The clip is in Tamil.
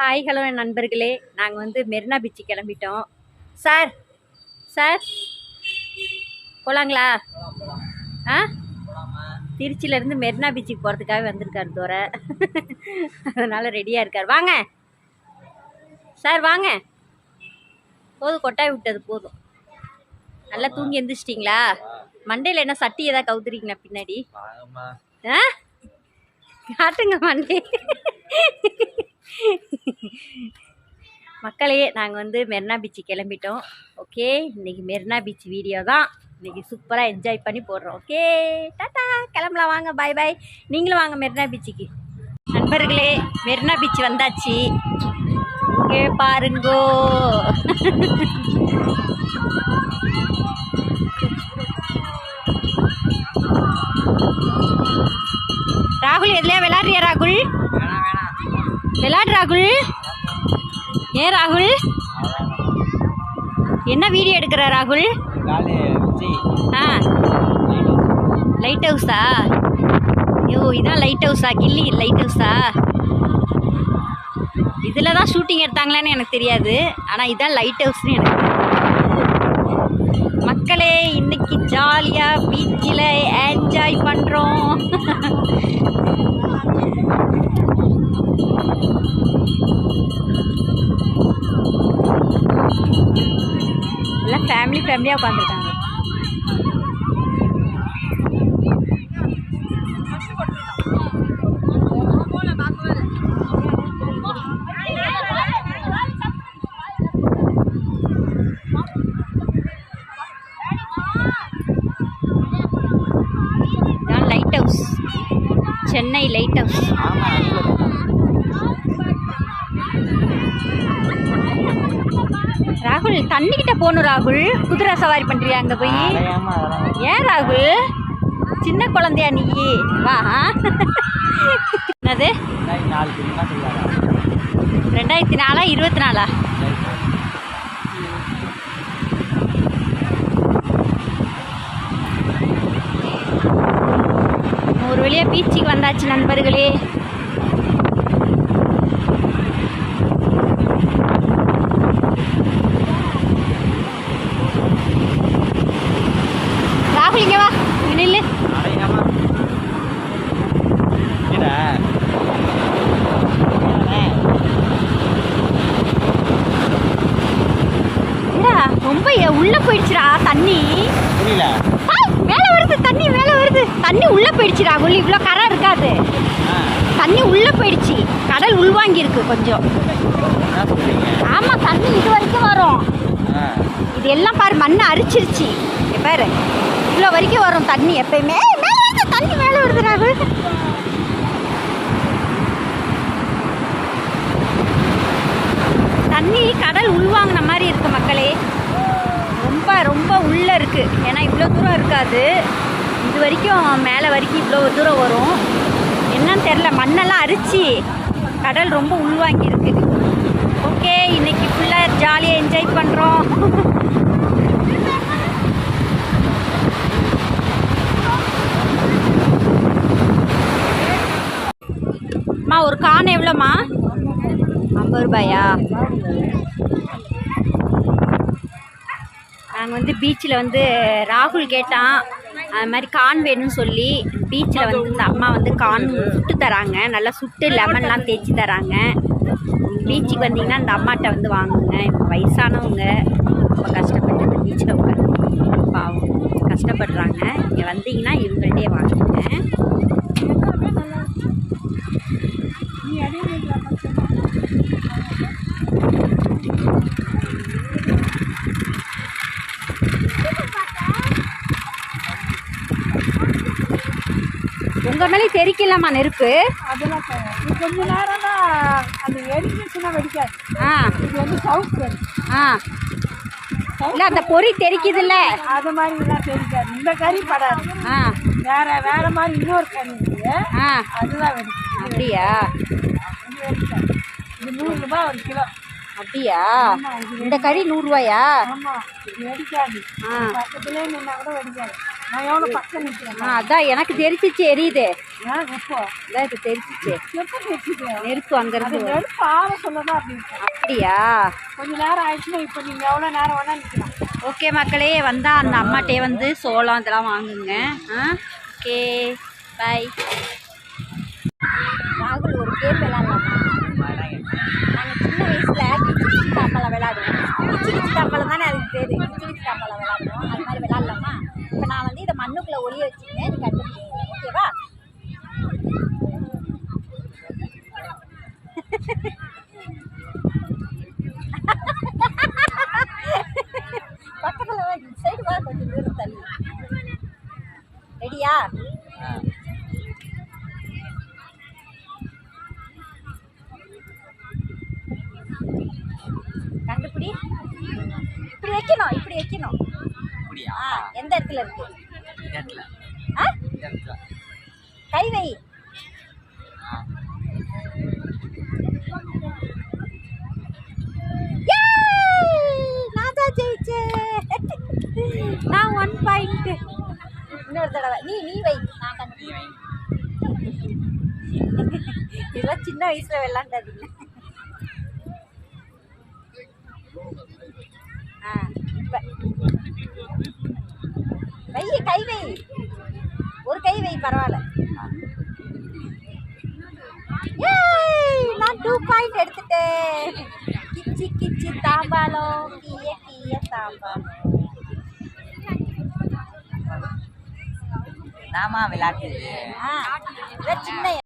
ஹாய் ஹலோ நண்பர்களே, நாங்கள் வந்து மெரினா பீச்சு கிளம்பிட்டோம். சார் சார் போகலாங்களா? ஆ, திருச்சியிலேருந்து மெரினா பீச்சுக்கு போகிறதுக்காக வந்திருக்கார் தோற. அதனால் ரெடியாக இருக்கார். வாங்க சார் வாங்க. போதும், கொட்டாய் விட்டது போதும். நல்லா தூங்கி எந்திரிச்சிட்டிங்களா? மண்டையில் என்ன சட்டி ஏதாவது கவுத்துறீங்களா பின்னாடி? ஆ, காட்டுங்க மண்டே. மக்களே, நாங்கள் வந்து மெரினா பீச்சு கிளம்பிட்டோம். ஓகே, இன்றைக்கி மெரினா பீச் வீடியோ தான். இன்றைக்கி சூப்பராக என்ஜாய் பண்ணி போடுறோம். ஓகே, டாட்டா, கிளம்பலாம். வாங்க, பாய் பாய். நீங்களும் வாங்க மெரினா பீச்சுக்கு. நண்பர்களே, மெரினா பீச் வந்தாச்சு. ஓகே, பாருங்கோ. ராகுல், எதுலையா விளையாடுறியா ராகுல்? விளையாடு ராகுல். ஏன் ராகுல், என்ன வீடியோ எடுக்கிற ராகுல்? ஆ, லைட் ஹவுஸா? ஐயோ, இதான் லைட் ஹவுஸா? கில்லி லைட் ஹவுஸா? இதில் தான் ஷூட்டிங் எடுத்தாங்களான்னு எனக்கு தெரியாது, ஆனால் இதான் லைட் ஹவுஸ்னு எனக்கு மக்களே. இன்னைக்கு ஜாலியாக பீச்சில் என்ஜாய் பண்ணுறோம். எல்லாம் ஃபேமிலியாக உட்காந்துருக்காங்க. இதான் light house, Chennai light house. ராகுல், தண்ணிக்கிட்ட போகணும் ராகுல். குதிரை சவாரி பண்ணுறியா அங்கே போய்? ஏன் ராகுல், சின்ன குழந்தையா நீ? வா. என்னது 2004 24? ஒரு வழியாக பீச்சுக்கு வந்தாச்சு நண்பர்களே. ராகுல், இங்கே வா, நில்லு. ரொம்ப உள்ள போயிடுச்சுடா தண்ணி. மேல வருது தண்ணி, மேல வருது தண்ணி. உள்ள போயிடுச்சு ராகுல், இவ்வளோ கரை இருக்காது. தண்ணி உள்ள போயிடுச்சு, கடல் உள்வாங்கி இருக்கு கொஞ்சம். ஆமா, தண்ணி இது வரைக்கும் வரும். இது எல்லாம் பாரு, மண்ணை அரிச்சிருச்சு பாரு. இவ்வளோ வரைக்கும் வரும் தண்ணி எப்பயுமே. மேல வருது தண்ணி, மேல வருது ராகுல். தண்ணி கடல் உள்வாங்கின மாதிரி இருக்கு மக்களே. ரொம்ப ரொம்ப உள்ளே இருக்குது. ஏன்னா இவ்வளோ தூரம் இருக்காது, இது வரைக்கும் மேலே வரைக்கும் இவ்வளோ தூரம் வரும். என்னன்னு தெரில, மண்ணெல்லாம் அரிச்சு கடல் ரொம்ப உள்வாங்கி இருக்கு. ஓகே, இன்னைக்கு ஃபுல்லாக ஜாலியாக என்ஜாய் பண்ணுறோம். அம்மா, ஒரு கான் எவ்வளோம்மா? 50 ரூபாயா? நாங்கள் வந்து பீச்சில் வந்து ராகுல் கேட்டான், அது மாதிரி கான் வேணும்னு சொல்லி பீச்சில் வந்து இந்த அம்மா வந்து கான் சுட்டு தராங்க. நல்லா சுட்டு லெமன்லாம் தேய்ச்சி தராங்க. பீச்சுக்கு வந்தீங்கன்னா இந்த அம்மாட்ட வந்து வாங்குங்க. இப்போ வயசானவங்க ரொம்ப கஷ்டப்பட்டு இந்த பீச்சில் உட்காந்து பாவம் கஷ்டப்படுறாங்க. இங்கே வந்தீங்கன்னா இவங்கள்டே வாங்குங்க. உங்க மேலே தெரிக்கலாமா நெருப்பு? அதெல்லாம் கொஞ்ச நேரம் தான் அந்த எரிஞ்சிச்சுன்னா வெடிக்காது. இது வந்து சவுக். இல்லை, அந்த பொறி தெரிக்குதுல்ல, அது மாதிரிலாம் தெரிக்காது. இந்த கறி படாது. வேற மாதிரி இன்னொரு கறி இருக்குது, அதுதான் வெடிக்கும். அப்படியா? இது 100 ரூபாய் ஒரு கிலோ. அப்படியா? இந்த கறி 100 ரூபாயா? ஆமாம், இது வெடிக்காது. பக்கத்துலேயே நின்னா கூட வெடிக்காது. நான் எவ்வளோ பக்கம் நிற்கிறேன். அதான் எனக்கு தெரிச்சிச்சு எரியுது. எப்போ அதான் இது தெரிச்சிச்சு. எப்போ தெரிச்சுது? நெருப்பு அங்கேருந்து. நெருப்பு ஆக சொல்லதான் அப்படி இருக்கும். அப்படியா? கொஞ்சம் நேரம் ஆயிடுச்சுன்னா இப்போ நீங்கள் எவ்வளோ நேரம் வேணா நிற்கலாம். ஓகே மக்களே, வந்தால் அந்த அம்மாட்டே வந்து சோளம் இதெல்லாம் வாங்குங்க. Okay bye. ராகுல் ஒரு கேம் விளாட்லாமா? நாங்கள் சின்ன வயசில் கிச்சி தாம்பலம் விளாடுவோம். கிச்சி தாம்பலம் தானே அதுக்கு பேர். கிச்சி தாம்பலம் விளாடுவோம். அது மாதிரி விளாட்லாமா? இப்போ நான் வந்து இதை மண்ணுக்குள்ளே ஒளிய வச்சுருக்கேன். நீ கண்டுபிடிங்க. ஓகேவா? பக்கத்தில் வா, சைடு வா, கொஞ்சம் தூரம் தள்ளி. ரெடியா? கண்டுபிடி. இப்படி வைக்கணும், இப்படி வைக்கணும். எந்த இடத்துல இருக்கு? கை வை. நான் தான் ஜெயிச்சேன். நான் 1 பாயிண்ட். இன்னொரு தடவை நீ வை. நான் கண்டுபிடி. இதெல்லாம் சின்ன வயசுல விளாண்டதுங்க. வை, கை வை. ஒரு கை வை, பரவாயில்ல. நான் 2 பாயிண்ட் எடுத்துட்டேன். கிச்சி கிச்சி தாம்பாலம், கீய கீய தாம்பாலம். நாமா விளையாட்டு சின்ன